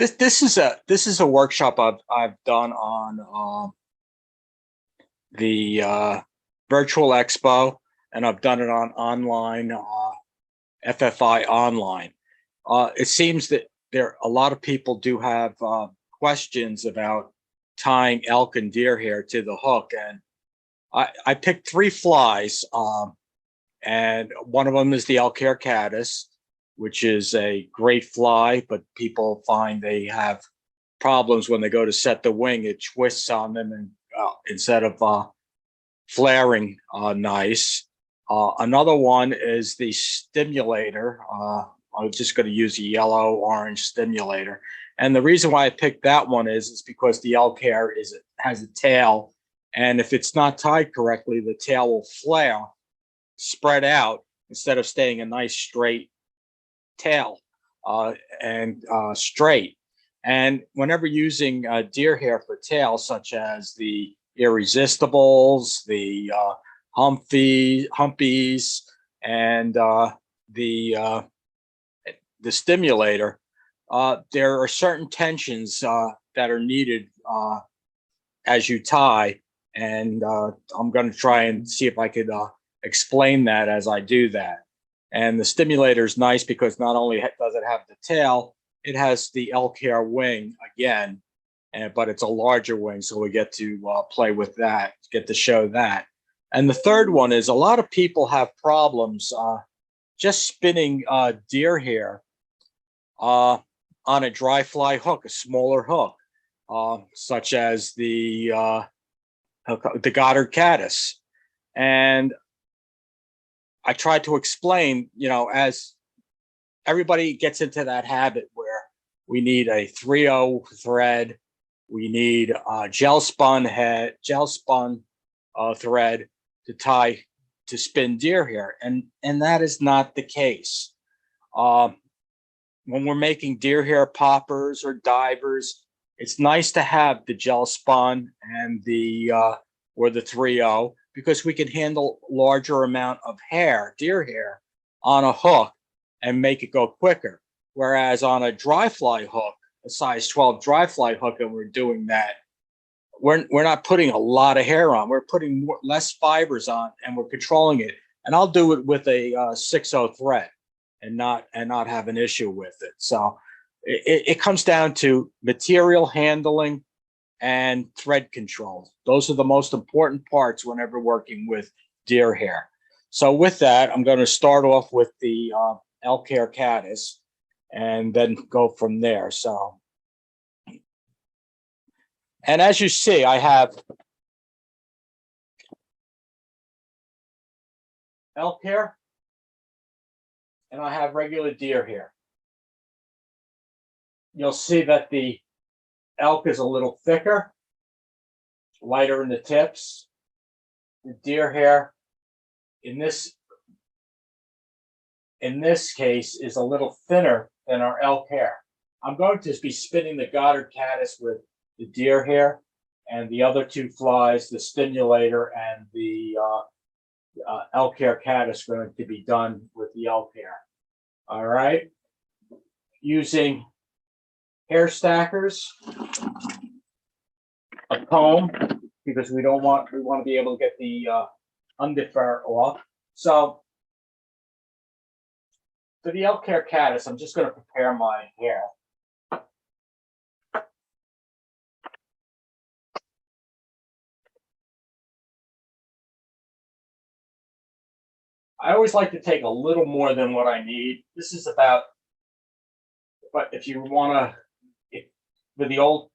This is a workshop I've done on the virtual expo, and I've done it on online FFI online. It seems that there a lot of people do have questions about tying elk and deer hair to the hook, and I picked three flies, and one of them is the Elk Hair caddis, which is a great fly, but people find they have problems when they go to set the wing. It twists on them, and instead of flaring nice. Another one is the stimulator. I'm just going to use a yellow orange stimulator. And the reason why I picked that one is because the elk hair has a tail, and if it's not tied correctly, the tail will flare, spread out instead of staying a nice straight tail and straight. And whenever using deer hair for tails, such as the Irresistibles, the Humpies, and the stimulator, there are certain tensions that are needed as you tie, and I'm going to try and see if I could explain that as I do that. And the stimulator is nice because not only does it have the tail, it has the elk hair wing again, but it's a larger wing, so we get to play with that, get to show that. And the third one is a lot of people have problems just spinning deer hair on a dry fly hook, a smaller hook, such as the Goddard caddis. And I tried to explain, as everybody gets into that habit where we need a 3/0 thread, we need a gel spun thread to spin deer hair, and that is not the case. When we're making deer hair poppers or divers, it's nice to have the gel spun and the or the 3/0, because we can handle larger amount of deer hair on a hook and make it go quicker. Whereas on a dry fly hook, a size 12 dry fly hook, and we're doing that, we're not putting a lot of hair on. We're putting less fibers on, and we're controlling it. And I'll do it with a 6/0 thread, and not have an issue with it. So it comes down to material handling and thread control. Those are the most important parts whenever working with deer hair. So with that, I'm going to start off with the elk hair caddis and then go from there. So, and as you see, I have elk hair and I have regular deer hair. You'll see that the elk is a little thicker, lighter in the tips. The deer hair in this case is a little thinner than our elk hair. I'm going to be spinning the Goddard caddis with the deer hair, and the other two flies, the stimulator and the elk hair caddis, going to be done with the elk hair. All right, using hair stackers, a comb, because we want to be able to get the underfur off. So for the elk hair caddis, I'm just going to prepare my hair. I always like to take a little more than what I need. This is about, but if you want to, for the old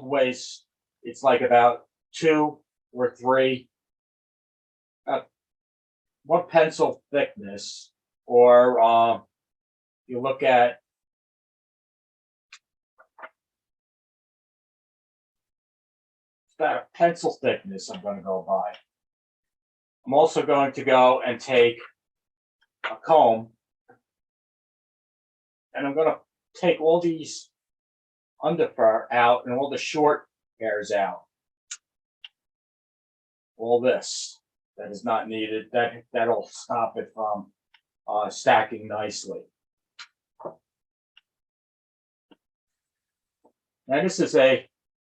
ways, it's like about 2 or 3, one pencil thickness, or you look at about a pencil thickness I'm going to go by. I'm also going to go and take a comb, and I'm going to take all these underfur out and all the short hairs out. All this that is not needed, that'll stop it from stacking nicely. Now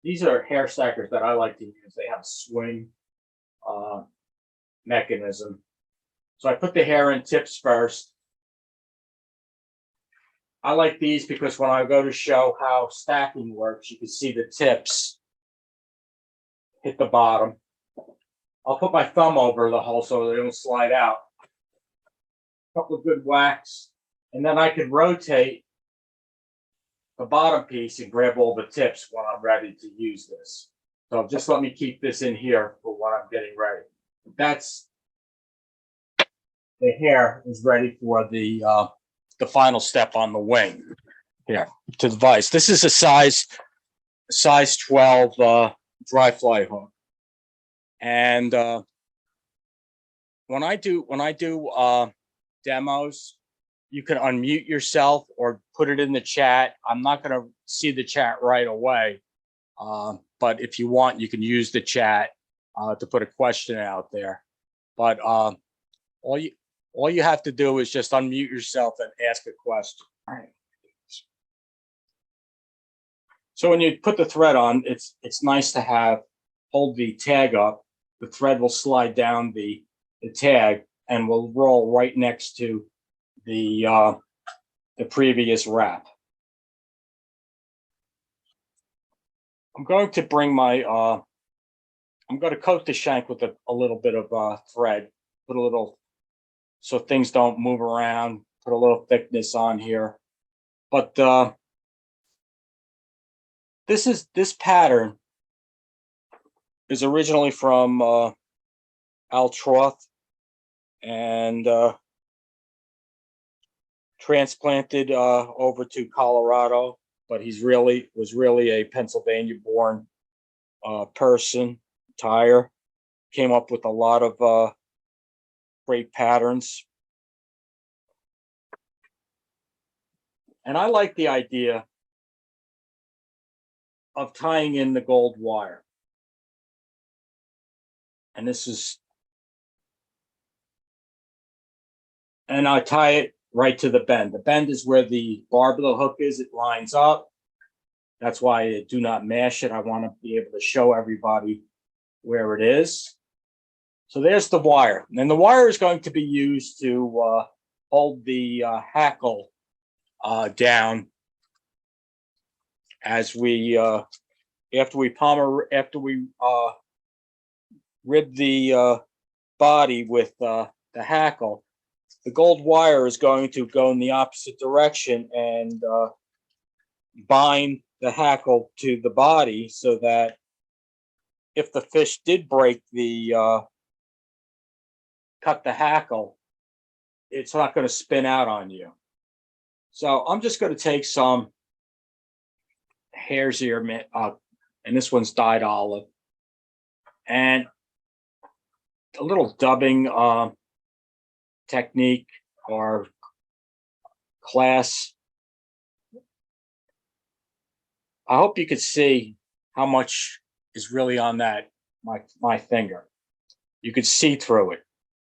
these are hair stackers that I like to use. They have a swing uh, mechanism. So I put the hair in tips first. I like these because when I go to show how stacking works, you can see the tips hit the bottom. I'll put my thumb over the hole so they don't slide out. A couple of good whacks, and then I can rotate the bottom piece and grab all the tips when I'm ready to use this. So just let me keep this in here for when I'm getting ready. That's the hair is ready for the final step on the wing. Here to the vise. This is a size 12 dry fly hook, and when I do demos, you can unmute yourself or put it in the chat. I'm not going to see the chat right away, but if you want, you can use the chat to put a question out there. But all you have to do is just unmute yourself and ask a question. All right. So when you put the thread on, it's nice to hold the tag up. The thread will slide down the tag and will roll right next to the previous wrap. I'm going to bring my I'm going to coat the shank with a little bit of thread, put a little so things don't move around, put a little thickness on here. But this pattern is originally from Al Troth and transplanted over to Colorado, but was really a Pennsylvania-born person. Tire came up with a lot of great patterns, and I like the idea of tying in the gold wire. And and I tie it right to the bend. The bend is where the barb of the hook is. It lines up. That's why I do not mash it. I want to be able to show everybody where it is. So there's the wire. And the wire is going to be used to hold the hackle down as we after we rib the body with the hackle. The gold wire is going to go in the opposite direction and bind the hackle to the body so that if the fish did break cut the hackle, it's not going to spin out on you. So I'm just going to take some hare's ear, and this one's dyed olive, and a little dubbing technique or class. I hope you could see how much is really on my finger. You could see through it.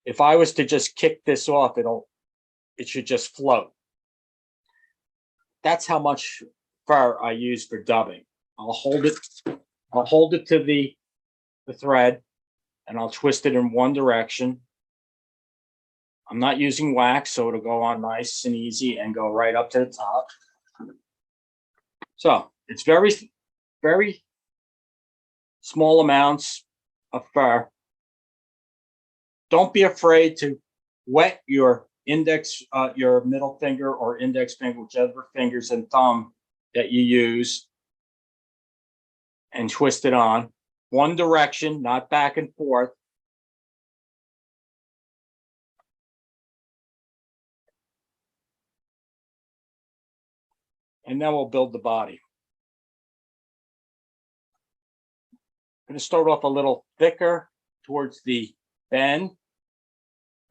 If I was to just kick this off, it should just float. That's how much fur I use for dubbing. I'll hold it to the thread, and I'll twist it in one direction. I'm not using wax, so it'll go on nice and easy and go right up to the top. So it's very, very small amounts of fur. Don't be afraid to wet your your middle finger or index finger, whichever fingers and thumb that you use, and twist it on. One direction, not back and forth. And then we'll build the body. I'm going to start off a little thicker towards the bend,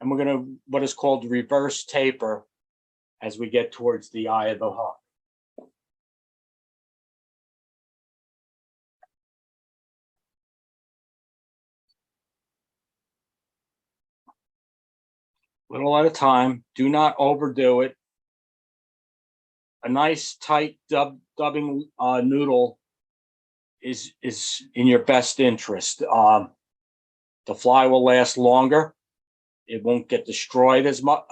and we're going to what is called reverse taper as we get towards the eye of the hook. Little at a time. Do not overdo it. A nice tight dubbing noodle is in your best interest. The fly will last longer. It won't get destroyed as much,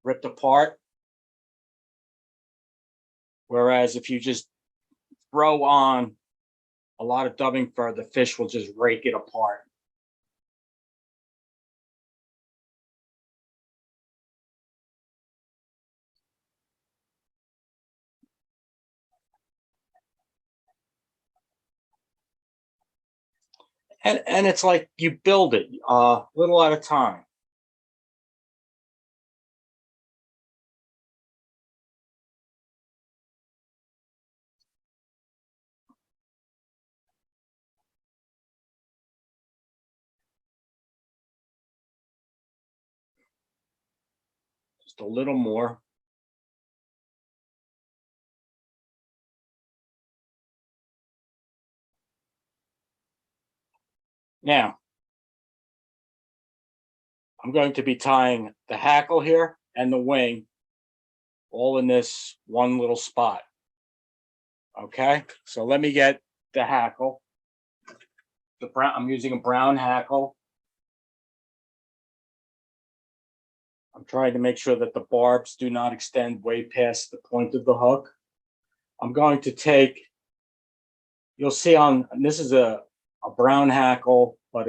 ripped apart. Whereas if you just throw on a lot of dubbing fur, the fish will just rake it apart. And it's like you build it little at a time. Just a little more. Now, I'm going to be tying the hackle here and the wing all in this one little spot. Okay, so let me get the hackle. I'm using a brown hackle. I'm trying to make sure that the barbs do not extend way past the point of the hook. I'm going to take, you'll see and this is a brown hackle, but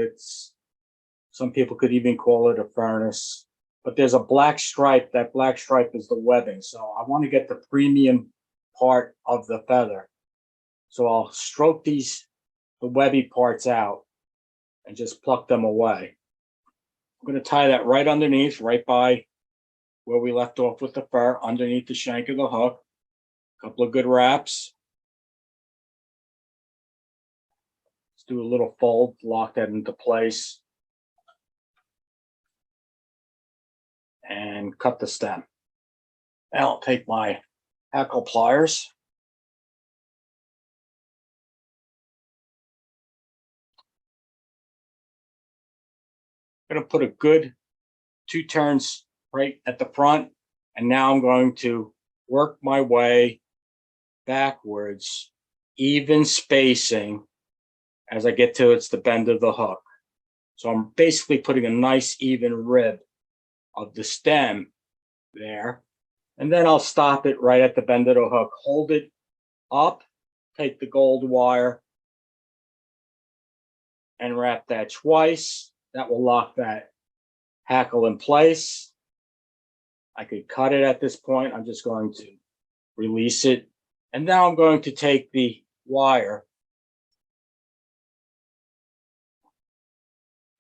some people could even call it a furnace. But there's a black stripe. That black stripe is the webbing. So I want to get the premium part of the feather. So I'll stroke the webby parts out and just pluck them away. I'm going to tie that right underneath, right by where we left off with the fur, underneath the shank of the hook. A couple of good wraps. Let's do a little fold, lock that into place. And cut the stem. Now I'll take my hackle pliers. I'm going to put a good 2 turns right at the front, and now I'm going to work my way backwards, even spacing as I get to the bend of the hook. So I'm basically putting a nice even rib of the stem there, and then I'll stop it right at the bend of the hook, hold it up, take the gold wire and wrap that twice. That will lock that hackle in place. I could cut it at this point. I'm just going to release it. And now I'm going to take the wire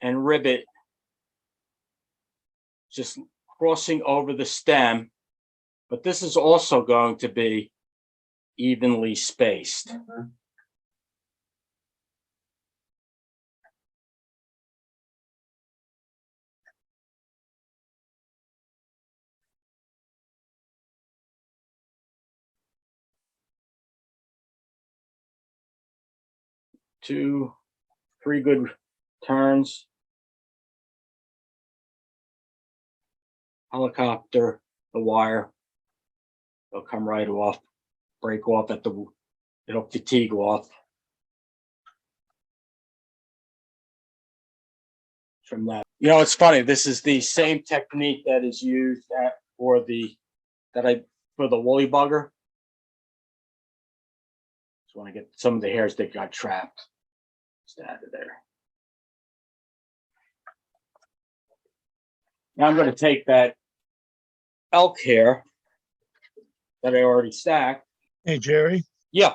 and rib it, just crossing over the stem. But this is also going to be evenly spaced. Mm-hmm. Two, 3 good turns. Helicopter the wire. It'll come right off, break off it'll fatigue off. From that. You know, it's funny. This is the same technique that is used for the woolly bugger. Just want to get some of the hairs that got trapped. Just out of there. Now I'm going to take that elk hair that I already stacked. Hey, Jerry. Yeah.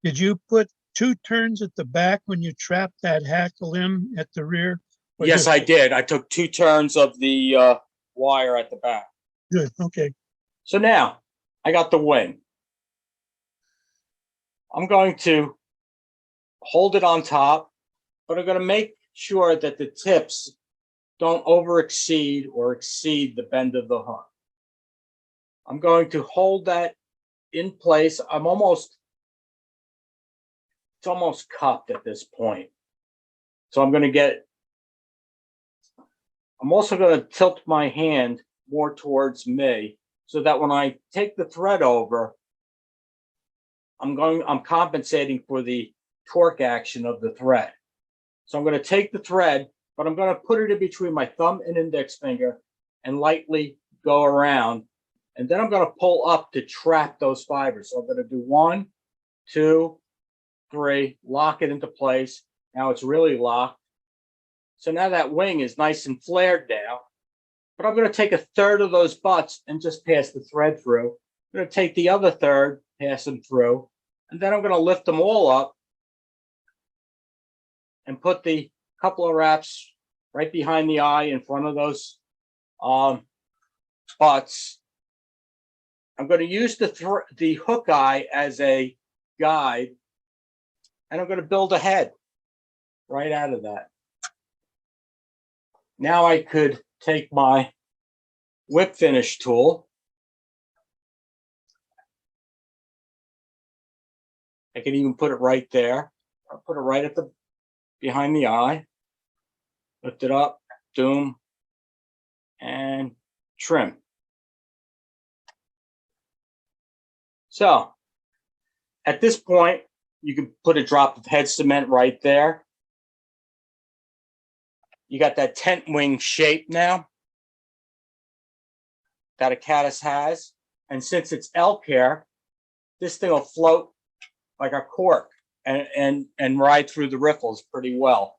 Did you put 2 turns at the back when you trapped that hackle in at the rear? Yes, I did. I took 2 turns of the wire at the back. Good. Okay. So now I got the wing. I'm going to hold it on top, but I'm going to make sure that the tips don't over exceed or exceed the bend of the hook. I'm going to hold that in place. It's almost cupped at this point. So I'm also going to tilt my hand more towards me so that when I take the thread over, I'm compensating for the torque action of the thread. So I'm going to take the thread, but I'm going to put it in between my thumb and index finger and lightly go around. And then I'm going to pull up to trap those fibers. So I'm going to do 1, 2, 3, lock it into place. Now it's really locked. So now that wing is nice and flared now. But I'm going to take a third of those butts and just pass the thread through. I'm going to take the other third, pass them through, and then I'm going to lift them all up and put the couple of wraps right behind the eye in front of those butts. I'm going to use the hook eye as a guide, and I'm going to build a head right out of that. Now I could take my whip finish tool. I can even put it right there. I'll put it right at the behind the eye. Lift it up, doom, and trim. So at this point, you can put a drop of head cement right there. You got that tent wing shape now that a caddis has. And since it's elk hair, this thing will float like a cork and ride through the riffles pretty well.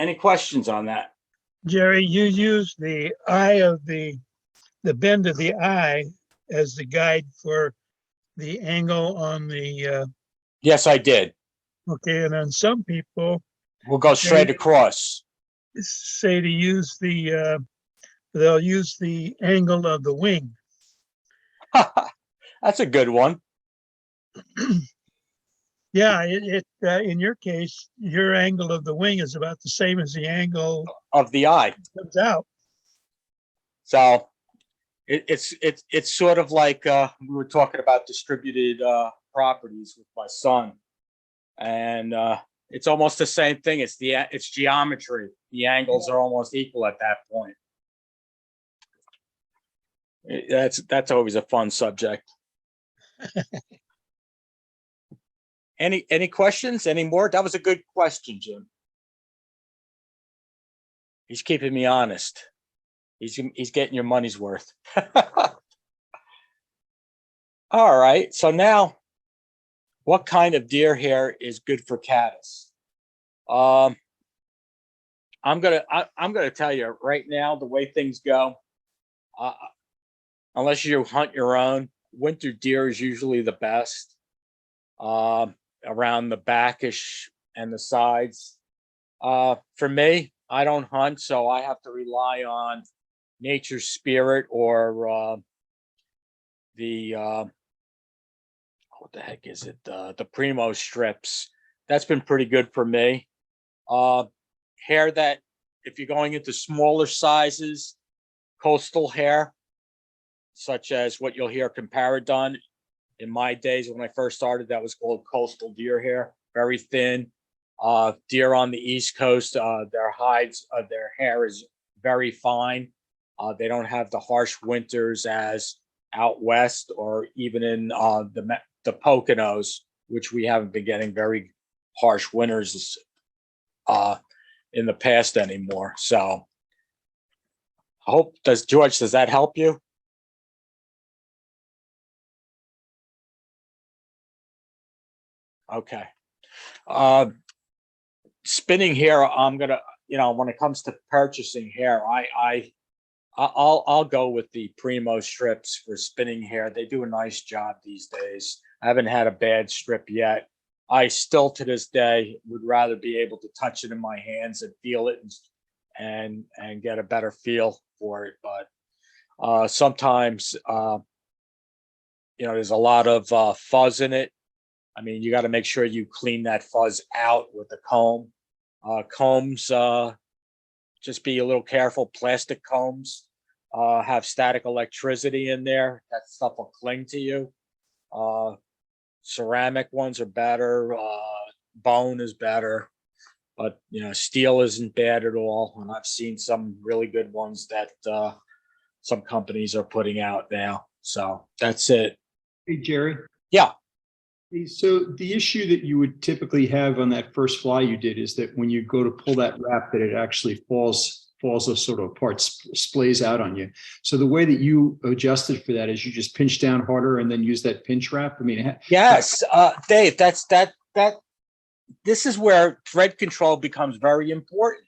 Any questions on that? Jerry, you use the eye of the bend of the eye as the guide for the angle on the, Yes, I did. okay, and then some people We'll go straight across. say to use they'll use the angle of the wing. That's a good one. Yeah, in your case, your angle of the wing is about the same as the angle Of the eye. comes out. So it's sort of like we were talking about distributed properties with my son, and it's almost the same thing. It's geometry. The angles are almost equal at that point. That's always a fun subject. Any questions? Any more? That was a good question, Jim. He's keeping me honest. He's getting your money's worth. All right. So now, what kind of deer hair is good for caddis? I'm gonna tell you right now, the way things go, unless you hunt your own, winter deer is usually the best. Around the backish and the sides. For me, I don't hunt, so I have to rely on nature's spirit or what the heck is it? The Primo strips. That's been pretty good for me. Hair that, if you're going into smaller sizes, coastal hair, such as what you'll hear Comparadon. In my days when I first started, that was called coastal deer hair, very thin. Deer on the East Coast, their hides, their hair is very fine. They don't have the harsh winters as out west or even in the Poconos, which we haven't been getting very harsh winters in the past anymore. So I hope, does that help you? Okay. Spinning hair, I'm gonna, when it comes to purchasing hair, I'll go with the Primo strips for spinning hair. They do a nice job these days. I haven't had a bad strip yet. I still, to this day, would rather be able to touch it in my hands and feel it and get a better feel for it. But sometimes, there's a lot of fuzz in it. I mean, you got to make sure you clean that fuzz out with the comb. Combs, just be a little careful. Plastic combs have static electricity in there. That stuff will cling to you. Ceramic ones are better. Bone is better. But, steel isn't bad at all. And I've seen some really good ones that some companies are putting out now. So that's it. Hey, Jerry. Yeah. So the issue that you would typically have on that first fly you did is that when you go to pull that wrap, that it actually falls a sort of apart, splays out on you. So the way that you adjusted for that is you just pinch down harder and then use that pinch wrap. I mean, Yes, Dave, this is where thread control becomes very important.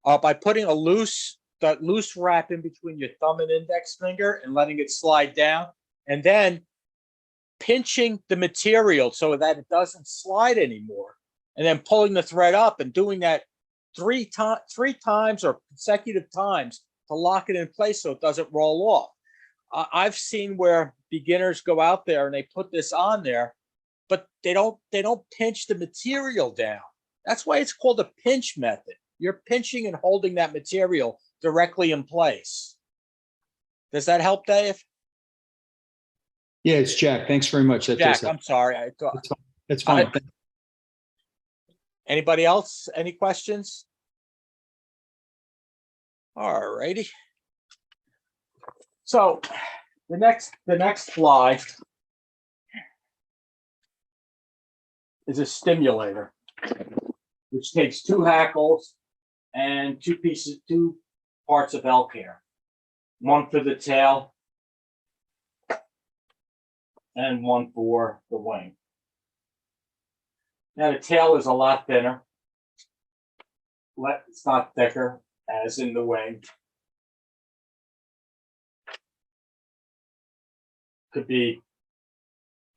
By putting that loose wrap in between your thumb and index finger and letting it slide down, and then pinching the material so that it doesn't slide anymore, and then pulling the thread up and doing that three times or consecutive times to lock it in place so it doesn't roll off. I've seen where beginners go out there and they put this on there, but they don't pinch the material down. That's why it's called a pinch method. You're pinching and holding that material directly in place. Does that help, Dave? Yeah, it's Jack. Thanks very much. That Jack, I'm sorry. That's fine. Anybody else? Any questions? All righty. So the next fly is a stimulator, which takes 2 hackles and 2 parts of elk hair, one for the tail and one for the wing. Now the tail is a lot thinner. It's not thicker as in the wing. Could be,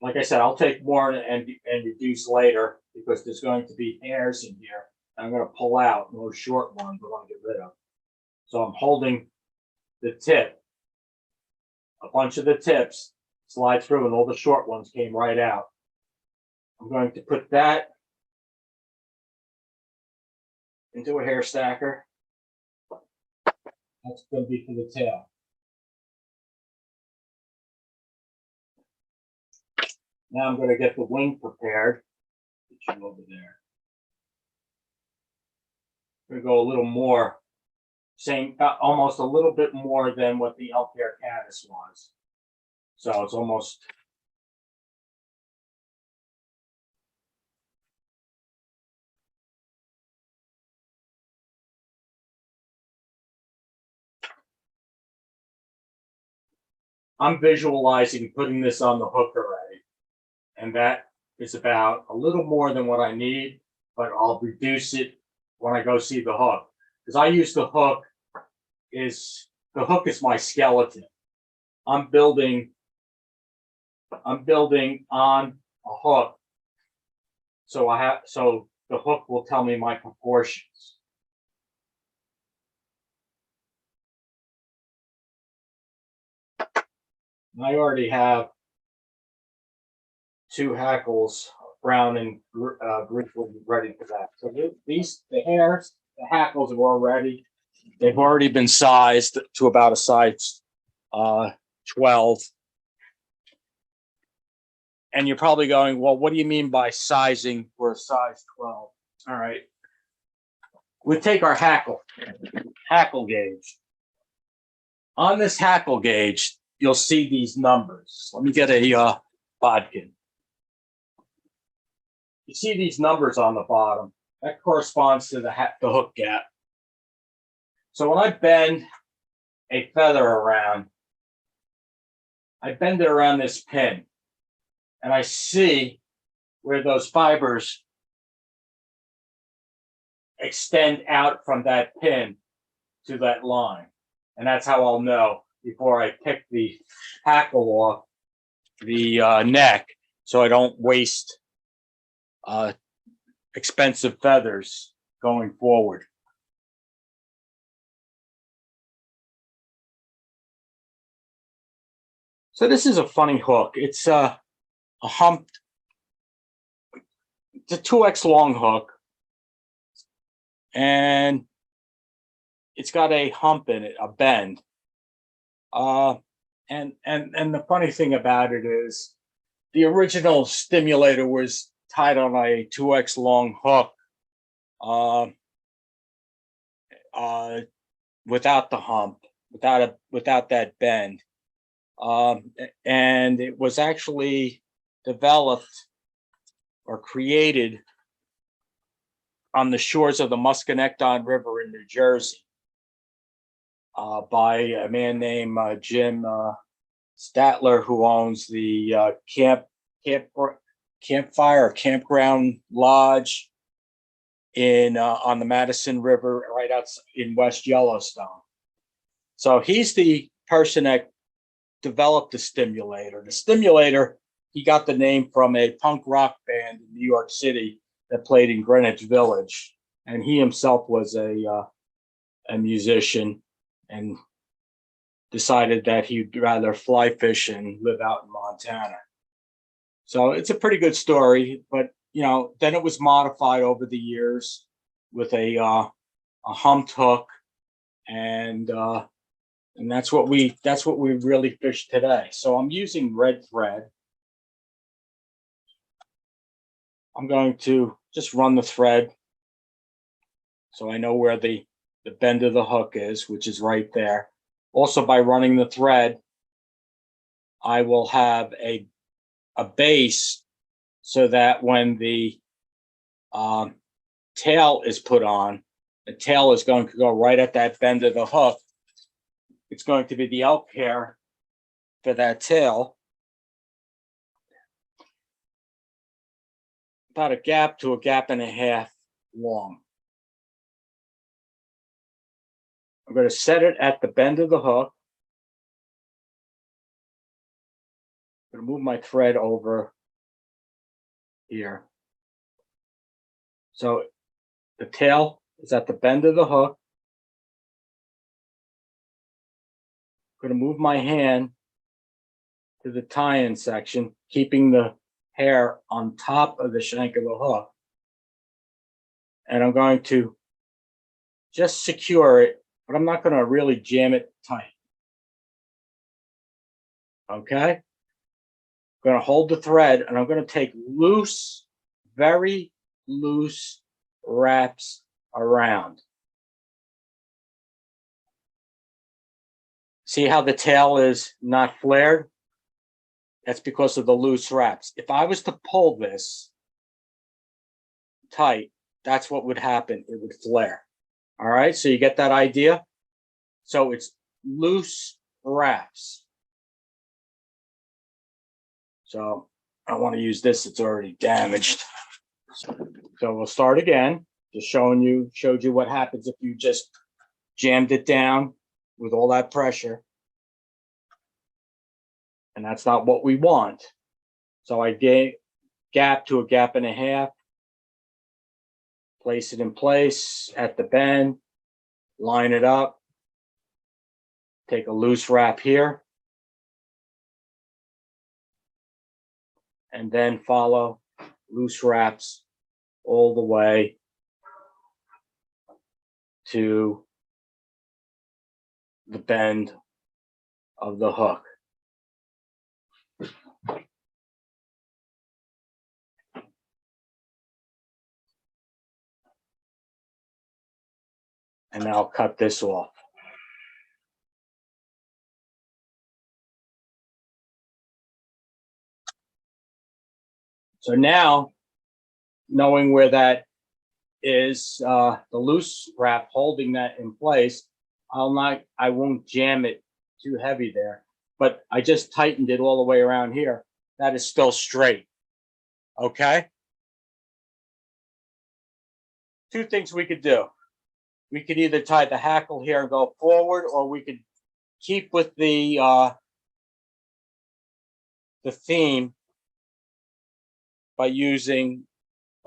like I said, I'll take more and reduce later because there's going to be hairs in here. I'm going to pull out those short ones we're going to get rid of. So I'm holding the tip. A bunch of the tips slide through and all the short ones came right out. I'm going to put that into a hair stacker. That's going to be for the tail. Now I'm going to get the wing prepared. Put you over there. I'm going to go a little more, almost a little bit more than what the Elk Hair caddis was. So it's almost. I'm visualizing putting this on the hook already. And that is about a little more than what I need, but I'll reduce it when I go see the hook. Because I use the hook is my skeleton. I'm building on a hook. So the hook will tell me my proportions. I already have 2 hackles, brown and green, ready for that. So the hairs, the hackles are already, they've already been sized to about a size 12. And you're probably going, well, what do you mean by sizing for a size 12? All right. We take our hackle gauge. On this hackle gauge, you'll see these numbers. Let me get a bodkin. You see these numbers on the bottom. That corresponds to the hook gap. So when I bend a feather around, I bend it around this pin, and I see where those fibers extend out from that pin to that line. And that's how I'll know before I pick the hackle off the neck, so I don't waste expensive feathers going forward. So this is a funny hook. It's a humped, it's a 2X long hook, and it's got a hump in it, a bend. And the funny thing about it is the original stimulator was tied on a 2X long hook without the hump, without that bend. And it was actually developed or created on the shores of the Musconecton River in New Jersey by a man named Jim Statler, who owns the campfire or campground lodge in on the Madison River right outside in West Yellowstone. So he's the person that developed the stimulator. The stimulator, he got the name from a punk rock band in New York City that played in Greenwich Village, and he himself was a musician and decided that he'd rather fly fish and live out in Montana. So it's a pretty good story, but you know, then it was modified over the years with a humped hook, and that's what we really fish today. So I'm using red thread. I'm going to just run the thread so I know where the bend of the hook is, which is right there. Also, by running the thread, I will have a base so that when the tail is put on, the tail is going to go right at that bend of the hook. It's going to be the elk hair for that tail, about a gap to a gap and a half long. I'm going to set it at the bend of the hook. I'm going to move my thread over here. So the tail is at the bend of the hook. I'm going to move my hand to the tie-in section, keeping the hair on top of the shank of the hook. And I'm going to just secure it, but I'm not going to really jam it tight. Okay? I'm going to hold the thread, and I'm going to take loose, very loose wraps around. See how the tail is not flared? That's because of the loose wraps. If I was to pull this tight, that's what would happen. It would flare. All right, so you get that idea? So it's loose wraps. So I want to use this, it's already damaged. So we'll start again. Just showed you what happens if you just jammed it down with all that pressure. And that's not what we want. So I gave gap to a gap and a half, place it in place at the bend, line it up, take a loose wrap here, and then follow loose wraps all the way to the bend of the hook. And I'll cut this off. So now, knowing where that is, the loose wrap holding that in place, I won't jam it too heavy there, but I just tightened it all the way around here. That is still straight. Okay? Two things we could do. We could either tie the hackle here and go forward, or we could keep with the theme by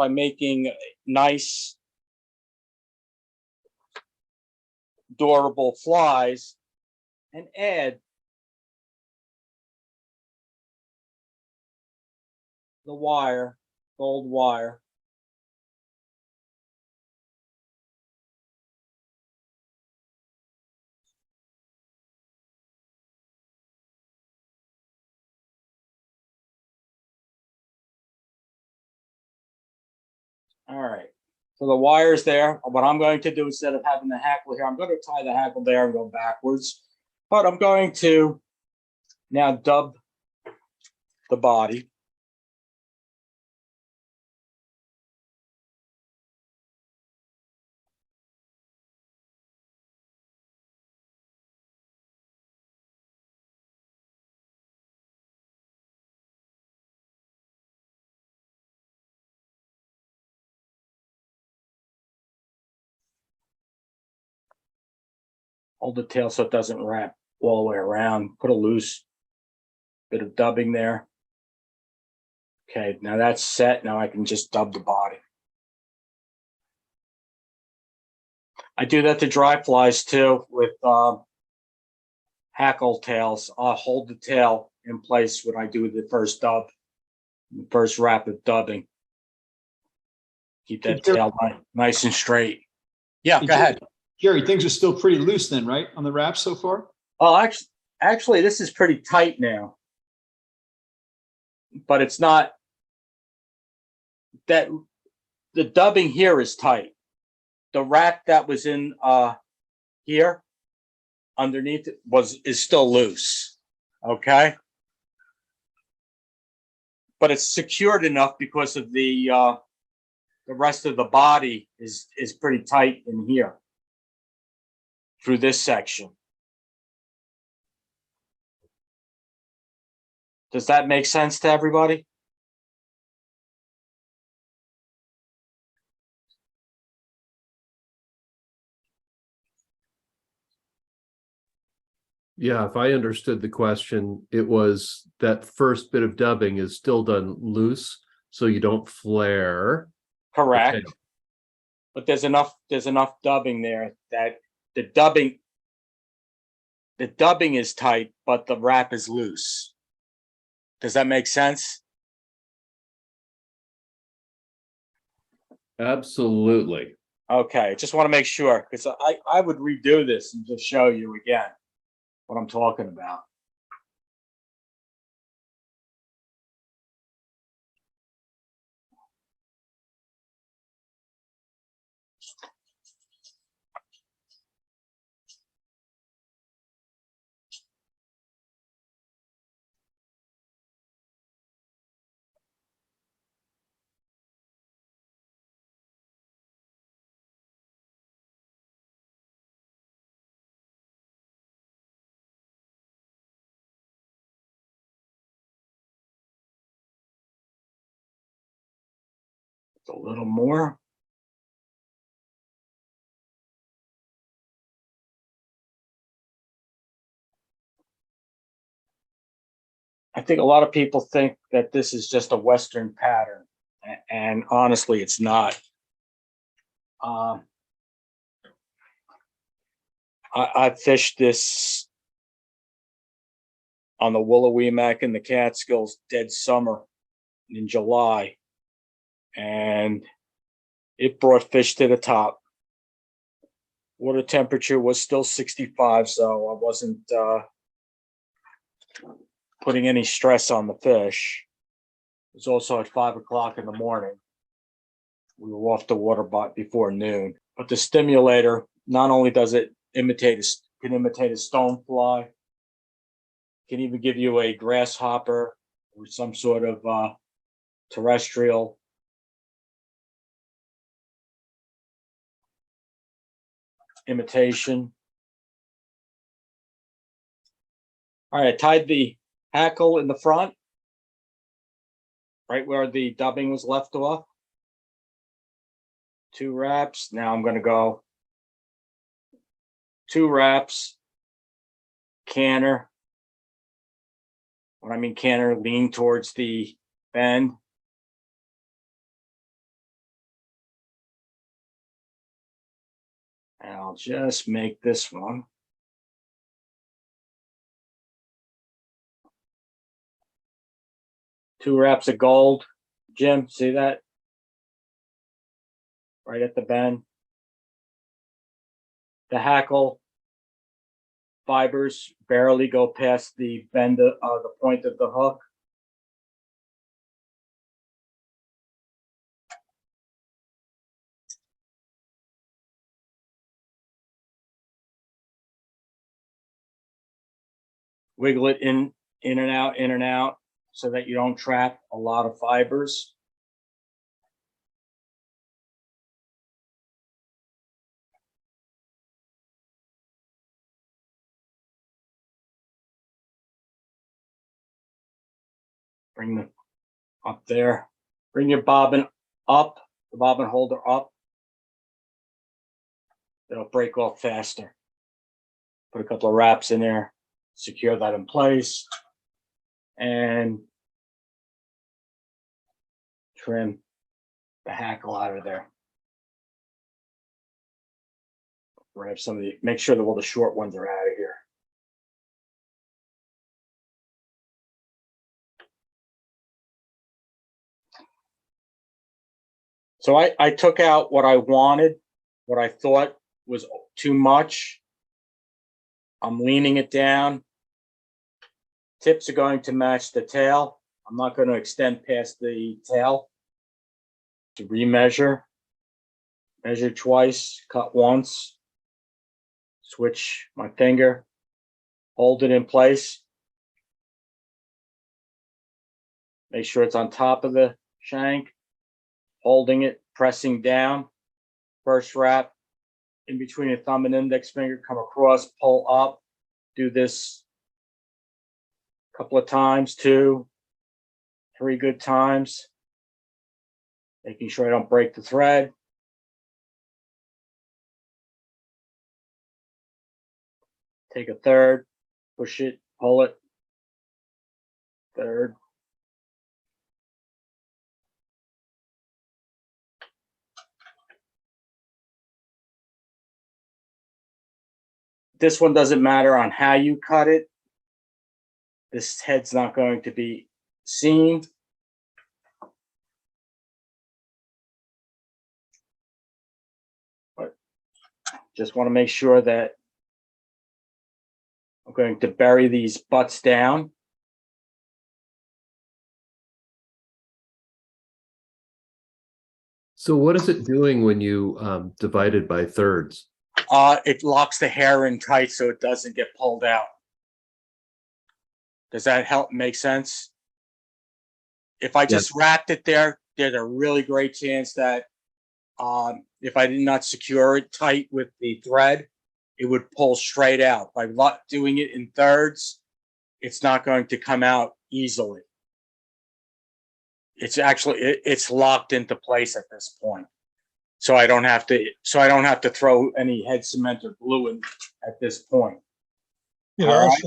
making nice, durable flies and add the wire, gold wire. All right, so the wire's there. What I'm going to do, instead of having the hackle here, I'm going to tie the hackle there and go backwards. But I'm going to now dub the body. Hold the tail so it doesn't wrap all the way around. Put a loose bit of dubbing there. Okay, now that's set. Now I can just dub the body. I do that to dry flies too with hackle tails. I'll hold the tail in place when I do the first dub, the first wrap of dubbing. Keep that tail nice and straight. Yeah, go ahead. Gary, things are still pretty loose then, right, on the wrap so far? Oh, actually, this is pretty tight now, but it's not that the dubbing here is tight. The wrap that was in here underneath it is still loose. Okay. But it's secured enough because of the rest of the body is pretty tight in here through this section. Does that make sense to everybody? Yeah, if I understood the question, it was that first bit of dubbing is still done loose, so you don't flare. Correct. Okay. But there's enough dubbing there that the dubbing is tight, but the wrap is loose. Does that make sense? Absolutely. Okay, just want to make sure because I would redo this and just show you again what I'm talking about. A little more. I think a lot of people think that this is just a Western pattern, and honestly, it's not. I fished this on the Willowemac and the Catskills dead summer in July, and it brought fish to the top. Water temperature was still 65, so I wasn't putting any stress on the fish. It was also at 5 o'clock in the morning. We were off the water before noon. But the stimulator, not only does it can imitate a stonefly, can even give you a grasshopper or some sort of terrestrial. Imitation. All right, I tied the hackle in the front, right where the dubbing was left off. 2 wraps. Now I'm going to go 2 wraps, canter. When I mean canter, lean towards the bend. And I'll just make this one. Two wraps of gold. Jim, see that? Right at the bend. The hackle fibers barely go past the bend of the point of the hook. Wiggle it in and out, so that you don't trap a lot of fibers. Bring the up there. Bring your bobbin up, the bobbin holder up. It'll break off faster. Put a couple of wraps in there, secure that in place, and trim the hackle out of there. Grab some of the, make sure that all the short ones are out of here. So I took out what I wanted, what I thought was too much. I'm leaning it down. Tips are going to match the tail. I'm not going to extend past the tail. To remeasure, measure twice, cut once, switch my finger, hold it in place. Make sure it's on top of the shank, holding it, pressing down. First wrap in between the thumb and index finger, come across, pull up. Do this a couple of times, 2, 3 good times. Making sure I don't break the thread. Take a third, push it, pull it. Third. This one doesn't matter on how you cut it. This head's not going to be seen. But just want to make sure that I'm going to bury these butts down. So what is it doing when you divide it by thirds? It locks the hair in tight so it doesn't get pulled out. Does that help make sense? If I just wrapped it there, there's a really great chance that if I did not secure it tight with the thread, it would pull straight out. By doing it in thirds, it's not going to come out easily. It's actually it's locked into place at this point. So I don't have to throw any head cement or glue in at this point. It All right.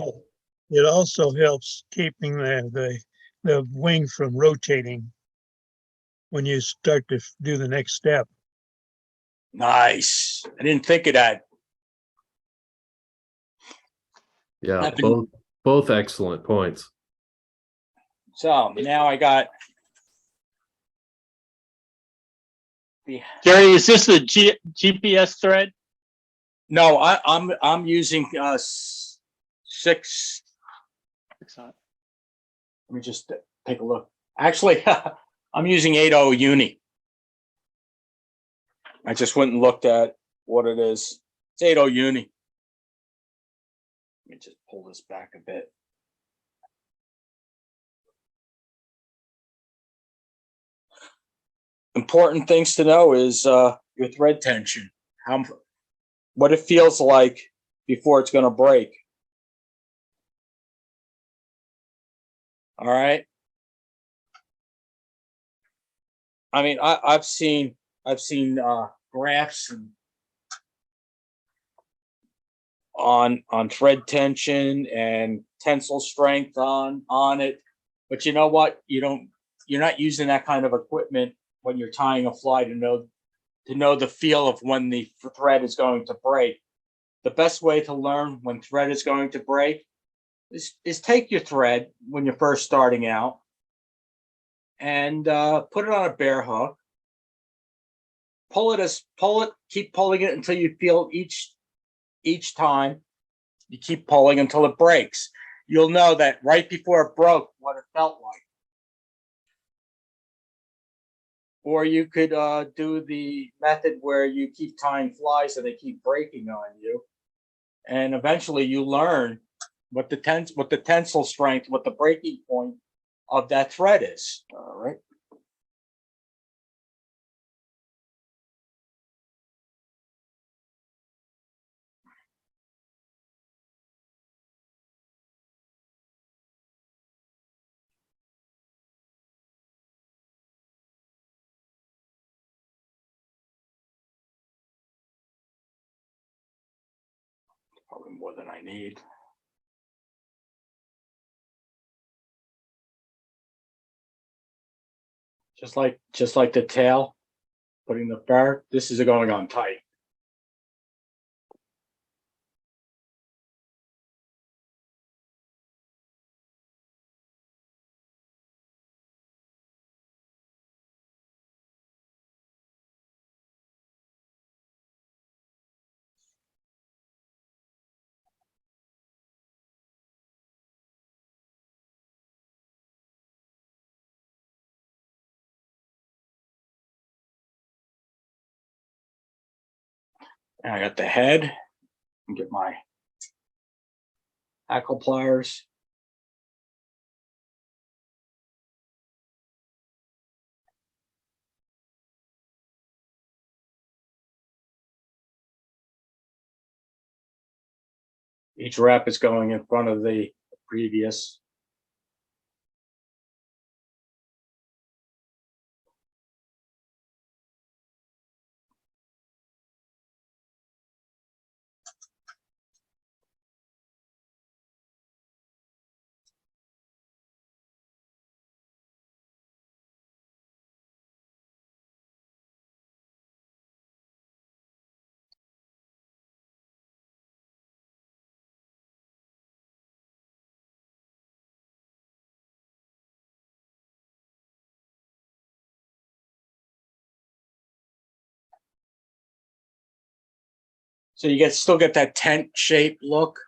it also helps keeping the wing from rotating when you start to do the next step. Nice. I didn't think of that. Yeah, I've been- both excellent points. So now I got the Gary, is this a GPS thread? no. I'm using 6. Let me just take a look. Actually, I'm using 80 uni. I just went and looked at what it is. It's 80 uni. Let me just pull this back a bit. Important things to know is your thread tension, what it feels like before it's going to break. All right. I mean, I've seen graphs on thread tension and tensile strength on it, but you know what? You're not using that kind of equipment when you're tying a fly to know the feel of when the thread is going to break. The best way to learn when thread is going to break is take your thread when you're first starting out and put it on a bare hook. Pull it, keep pulling it until you feel each time you keep pulling until it breaks. You'll know that right before it broke what it felt like. Or you could do the method where you keep tying flies and they keep breaking on you. And eventually you learn what the tensile strength, what the breaking point of that thread is. All right. Probably more than I need. Just like the tail, putting the fur, this is going on tight. And I got the head. And get my hackle pliers. Each wrap is going in front of the previous. So you still get that tent shaped look.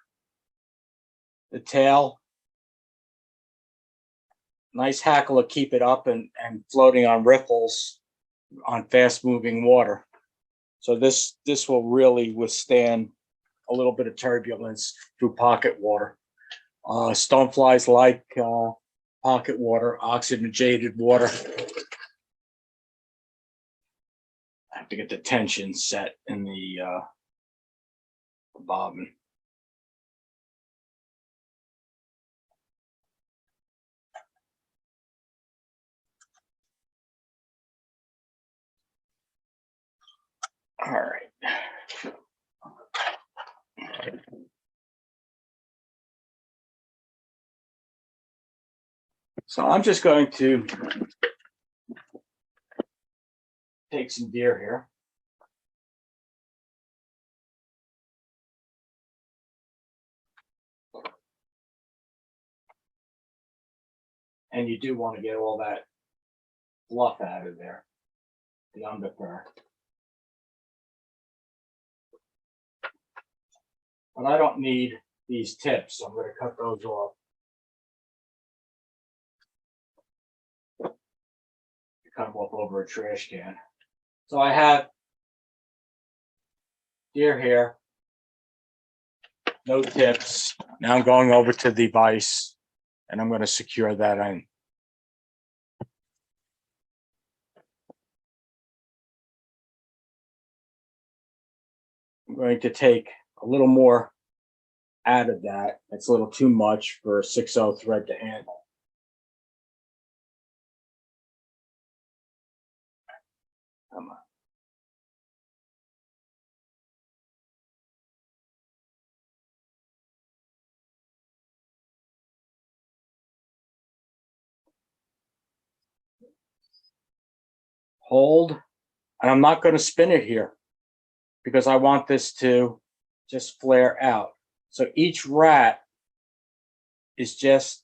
The tail. Nice hackle to keep it up and floating on ripples on fast moving water. So this will really withstand a little bit of turbulence through pocket water. Stoneflies like pocket water, oxygenated water. I have to get the tension set in the bobbin. All right. So I'm just going to take some deer here. And you do want to get all that fluff out of there, the underfur. But I don't need these tips, so I'm going to cut those off. Cut them off over a trash can. So I have deer hair, no tips. Now I'm going over to the vise and I'm going to secure that in. I'm going to take a little more out of that. It's a little too much for a 6/0 thread to handle. Come on. Hold, and I'm not going to spin it here because I want this to just flare out. So each rat is just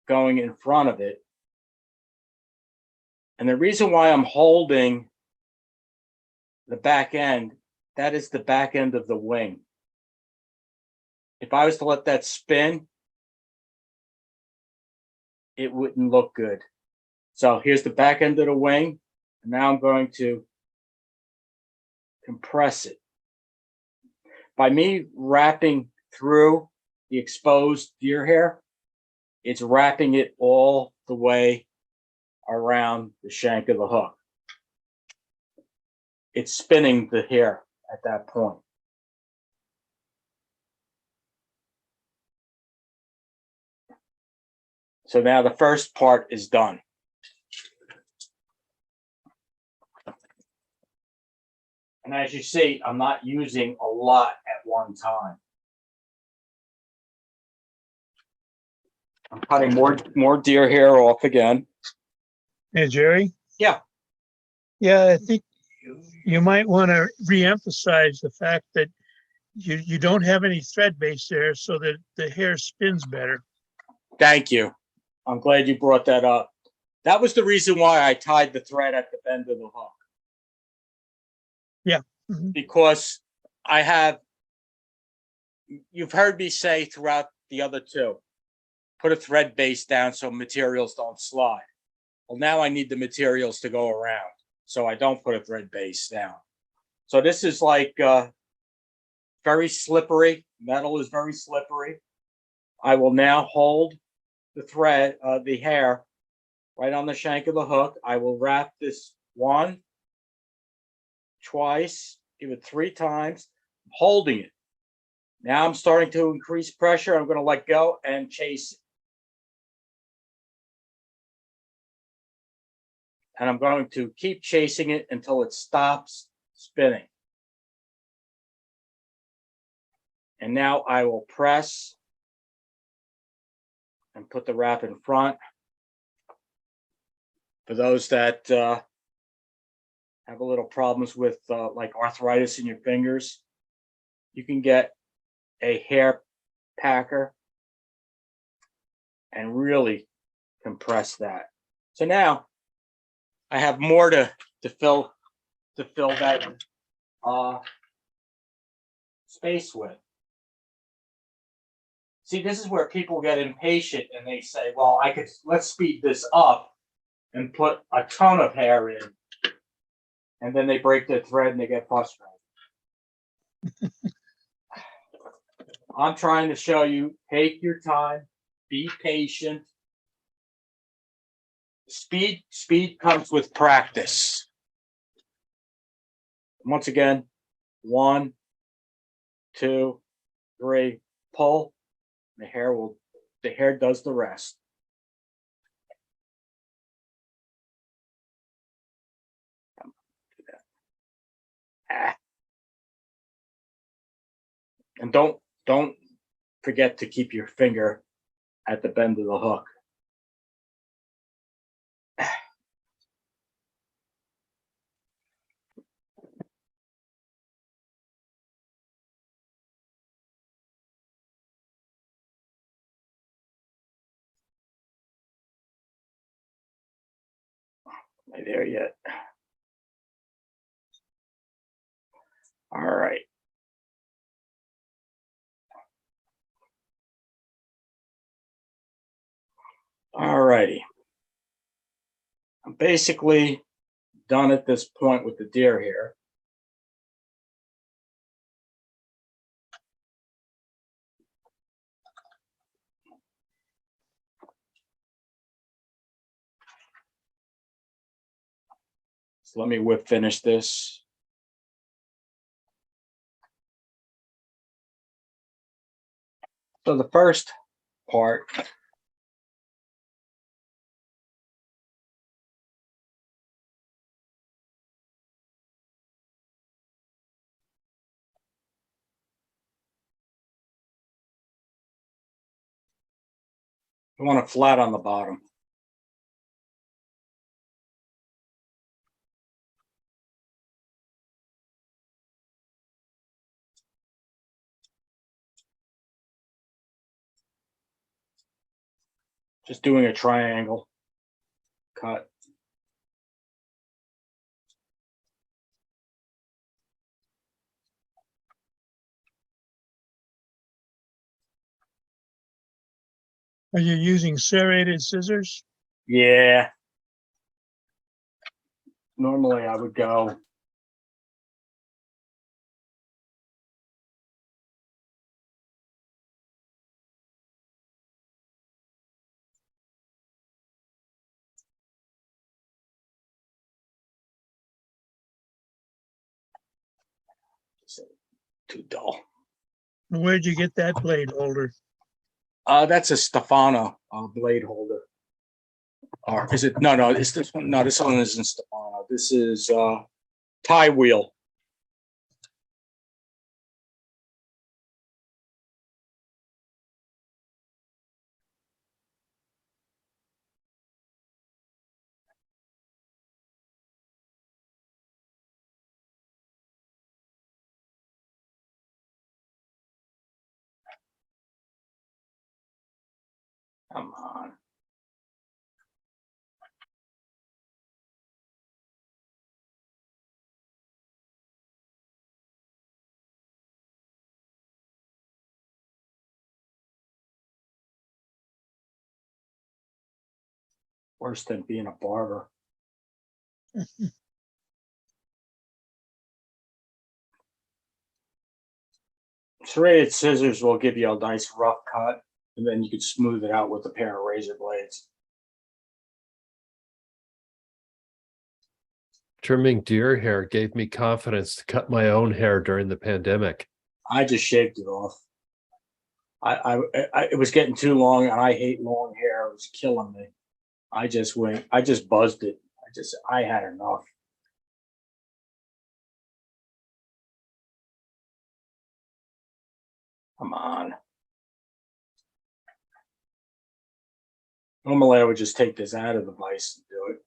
going in front of it. And the reason why I'm holding the back end, that is the back end of the wing. If I was to let that spin, it wouldn't look good. So here's the back end of the wing. And now I'm going to compress it. By me wrapping through the exposed deer hair, it's wrapping it all the way around the shank of the hook. It's spinning the hair at that point. So now the first part is done. And as you see, I'm not using a lot at one time. I'm cutting more deer hair off again. Hey, Jerry? Yeah. Yeah, I think you might want to reemphasize the fact that you don't have any thread base there so that the hair spins better. Thank you. I'm glad you brought that up. That was the reason why I tied the thread at the bend of the hook. Yeah. Mhm. Because you've heard me say throughout the other two, put a thread base down so materials don't slide. Well, now I need the materials to go around, so I don't put a thread base down. So this is like very slippery. Metal is very slippery. I will now hold the thread, the hair, right on the shank of the hook. I will wrap this one, twice, give it 3 times, holding it. Now I'm starting to increase pressure. I'm going to let go and chase it. And I'm going to keep chasing it until it stops spinning. And now I will press and put the wrap in front. For those that have a little problems with like arthritis in your fingers, you can get a hair packer and really compress that. So now I have more to fill that space with. See, this is where people get impatient and they say, well, let's speed this up and put a ton of hair in. And then they break their thread and they get frustrated. I'm trying to show you, take your time, be patient. Speed comes with practice. Once again, 1, 2, 3, pull. The hair does the rest. And don't forget to keep your finger at the bend of the hook. Not there yet. All right. All righty. I'm basically done at this point with the deer hair. So let me whip finish this. So the first part, I want it flat on the bottom. Just doing a triangle cut. Are you using serrated scissors? Yeah. Normally I would go too dull. Where'd you get that blade holder? That's a Stefano blade holder. Or is it? No, it's this one. No, this one isn't Stefano. This is tie wheel. Come on. Worse than being a barber. Serrated scissors will give you a nice rough cut, and then you can smooth it out with a pair of razor blades. Trimming deer hair gave me confidence to cut my own hair during the pandemic. I just shaved it off. It was getting too long, and I hate long hair. It was killing me. I just buzzed it. I had enough. Come on. Normally, I would just take this out of the vise and do it.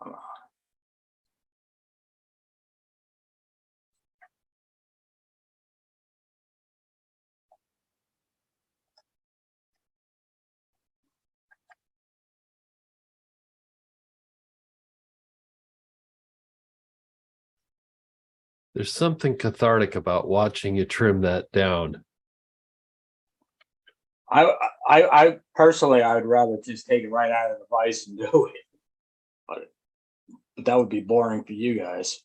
Come on. There's something cathartic about watching you trim that down. I personally, I would rather just take it right out of the vise and do it. But that would be boring for you guys.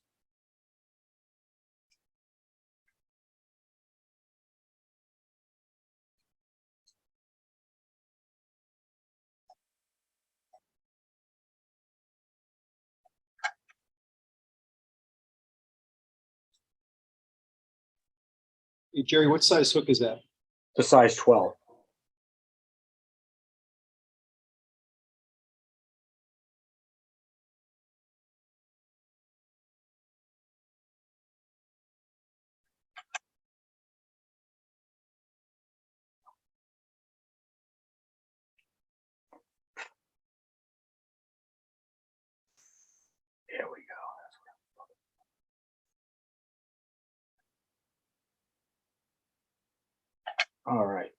Hey, Jerry, what size hook is that? The size 12. There we go. All right.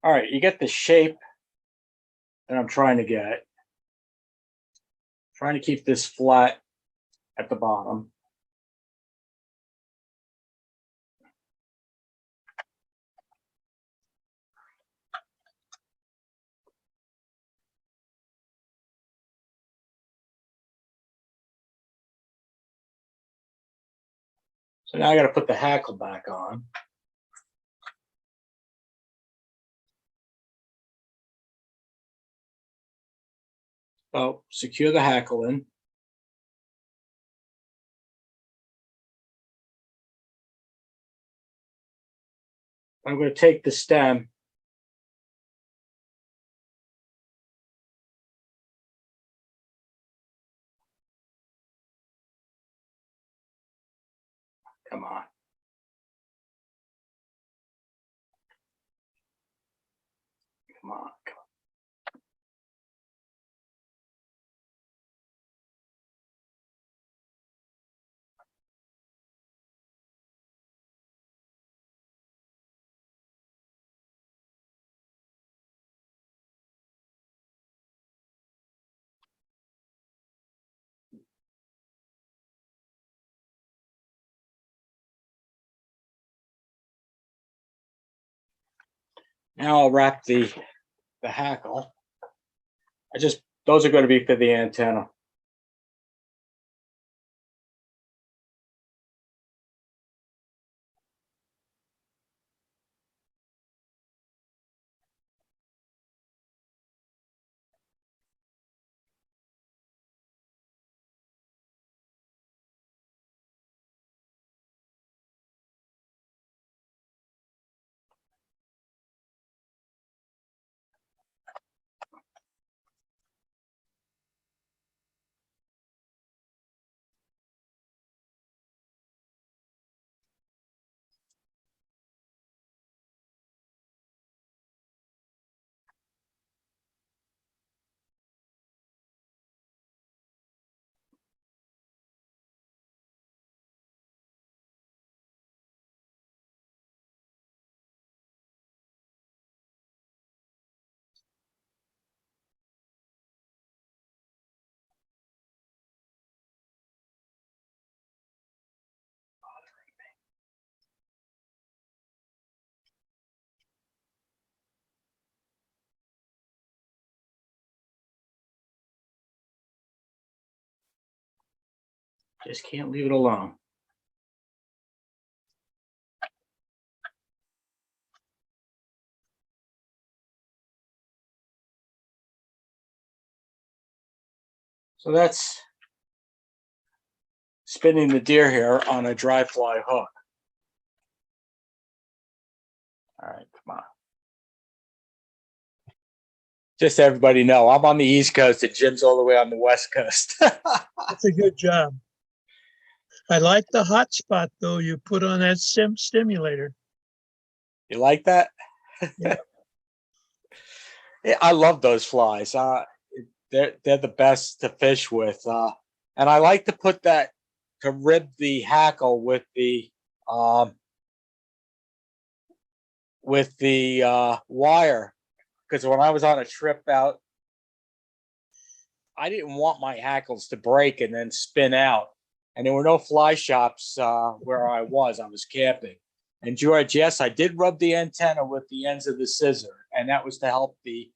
All right, you get the shape that I'm trying to get. Trying to keep this flat at the bottom. So now I got to put the hackle back on. So secure the hackle in. I'm going to take the stem. Come on. Come on. Come on. Now I'll wrap the hackle. Those are going to be for the antenna. Just can't leave it alone. So that's spinning the deer hair on a dry fly hook. All right, come on. Just so everybody know, I'm on the East Coast and Jim's all the way on the West Coast. That's a good job. I like the hot spot though you put on that stimulator. You like that? Yeah. Yeah, I love those flies. They're the best to fish with. And I like to put that to rib the hackle with the wire, because when I was on a trip out, I didn't want my hackles to break and then spin out. And there were no fly shops where I was. I was camping. And George, yes, I did rub the antenna with the ends of the scissor, and that was to help the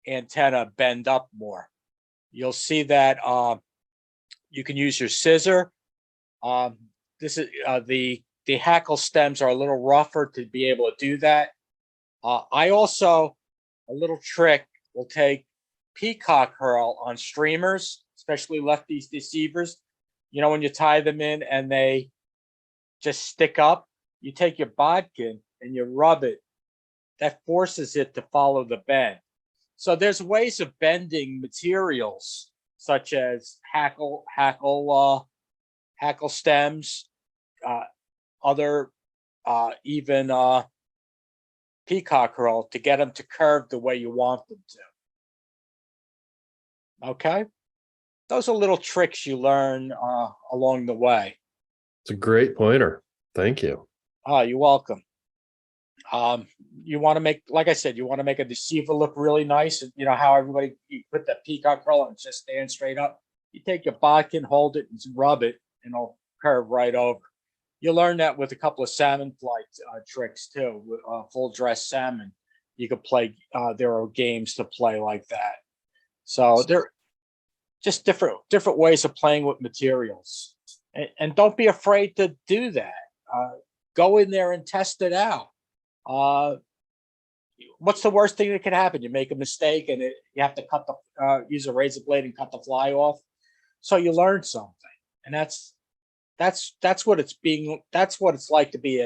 antenna bend up more. You'll see that you can use your scissor. This is the hackle stems are a little rougher to be able to do that. I also, a little trick, will take peacock herl on streamers, especially lefties deceivers. You know, when you tie them in and they just stick up, you take your bodkin and you rub it. That forces it to follow the bend. So there's ways of bending materials such as hackle stems, other even peacock herl to get them to curve the way you want them to. Okay, those are little tricks you learn along the way. It's a great pointer. Thank you. Oh, you're welcome. You want to make, like I said, you want to make a deceiver look really nice. You know how everybody, you put that peacock herl and it's just stand straight up. You take your bodkin, hold it, and rub it, and it'll curve right over. You learn that with a couple of salmon flight tricks too. With full dress salmon, you could play. There are games to play like that. So they're just different ways of playing with materials, and don't be afraid to do that. Go in there and test it out. What's the worst thing that can happen? You make a mistake and you have to use a razor blade and cut the fly off. So you learn something, and that's what it's like to be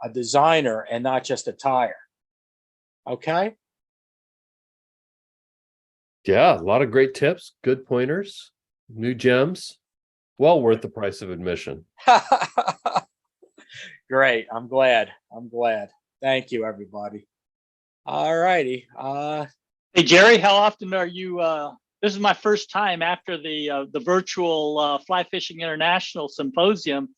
a designer and not just a tire. Okay. Yeah, a lot of great tips, good pointers, new gems. Well worth the price of admission. Great. I'm glad. Thank you, everybody. All righty. Hey, Jerry, how often are you, this is my first time after the virtual Fly Fishing International Symposium.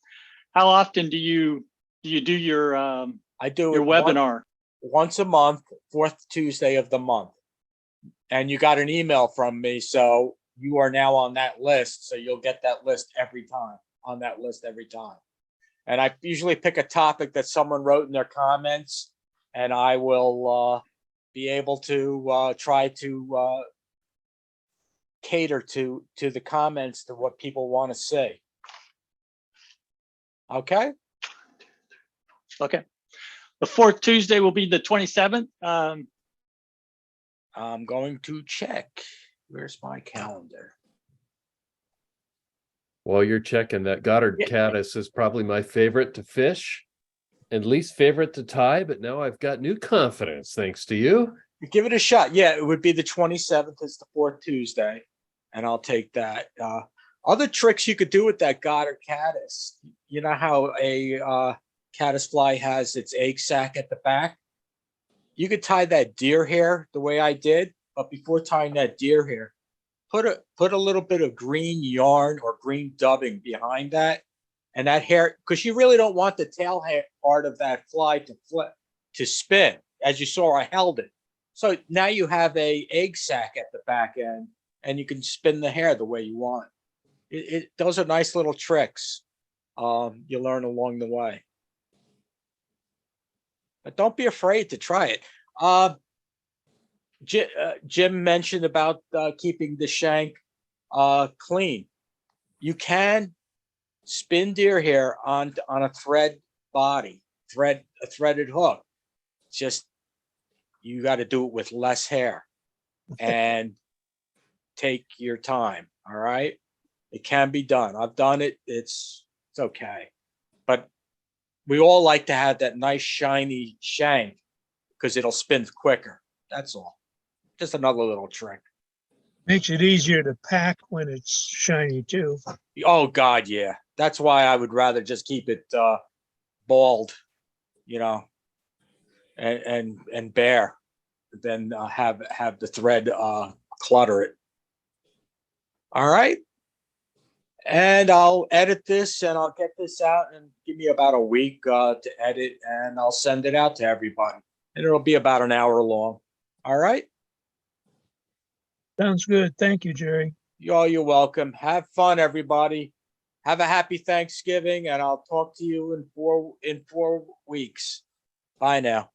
How often do you do your I do your it webinar? once a month, fourth Tuesday of the month. And you got an email from me, so you are now on that list. So you'll get that list every time, on that list every time. And I usually pick a topic that someone wrote in their comments, and I will be able to try to cater to the comments to what people want to see. Okay. Okay. The fourth Tuesday will be the 27th. I'm going to check. Where's my calendar? While you're checking, that Goddard caddis is probably my favorite to fish and least favorite to tie, but now I've got new confidence thanks to you. Give it a shot. Yeah, it would be the 27th. It's the fourth Tuesday, and I'll take that. Other tricks you could do with that Goddard caddis. You know how a caddis fly has its egg sac at the back? You could tie that deer hair the way I did, but before tying that deer hair, put a little bit of green yarn or green dubbing behind that, and that hair, because you really don't want the tail hair part of that fly to spin. As you saw, I held it. So now you have a egg sac at the back end, and you can spin the hair the way you want. Those are nice little tricks you learn along the way. But don't be afraid to try it. Jim mentioned about keeping the shank clean. You can spin deer hair on a thread body, a threaded hook. Just you got to do it with less hair and take your time. All right, it can be done. I've done it. It's okay, but we all like to have that nice shiny shank because it'll spin quicker. That's all. Just another little trick. Makes it easier to pack when it's shiny too. Oh God, yeah. That's why I would rather just keep it bald, you know, and bare than have the thread clutter it. All right. And I'll edit this and I'll get this out and give me about a week to edit and I'll send it out to everybody. And it'll be about an hour long. All right. Sounds good. Thank you, Jerry. You're welcome. Have fun, everybody. Have a happy Thanksgiving and I'll talk to you in 4 weeks. Bye now.